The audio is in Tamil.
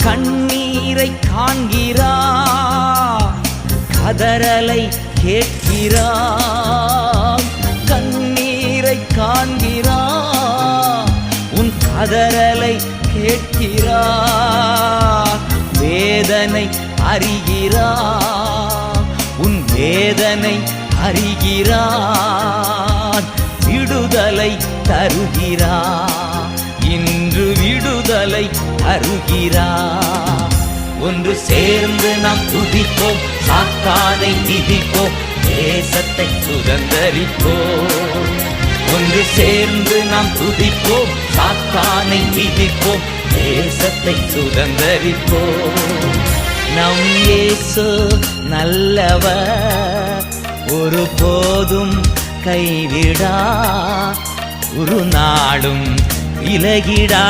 கண்ணீரை காண்கிறார், கதறலை கேட்கிறார். கண்ணீரை காண்கிறார், உன் கதறலை கேட்கிறார். வேதனை அறிகிறார், உன் வேதனை அறிகிறார். விடுதலை தருகிறார், இன்று விடுதலை தருகிறார். ஒன்று சேர்ந்து நாம் துதிப்போம், சாத்தானை மிதிப்போம், தேசத்தை சுதந்தரிப்போம். ஒன்று சேர்ந்து நாம் துதிப்போம், சாத்தானை மிதிப்போம், தேசத்தை சுதந்தரிப்போம். நம் இயேசு நல்லவர், ஒருபோதும் கைவிடா, ஒரு நாளும் விலகிடா.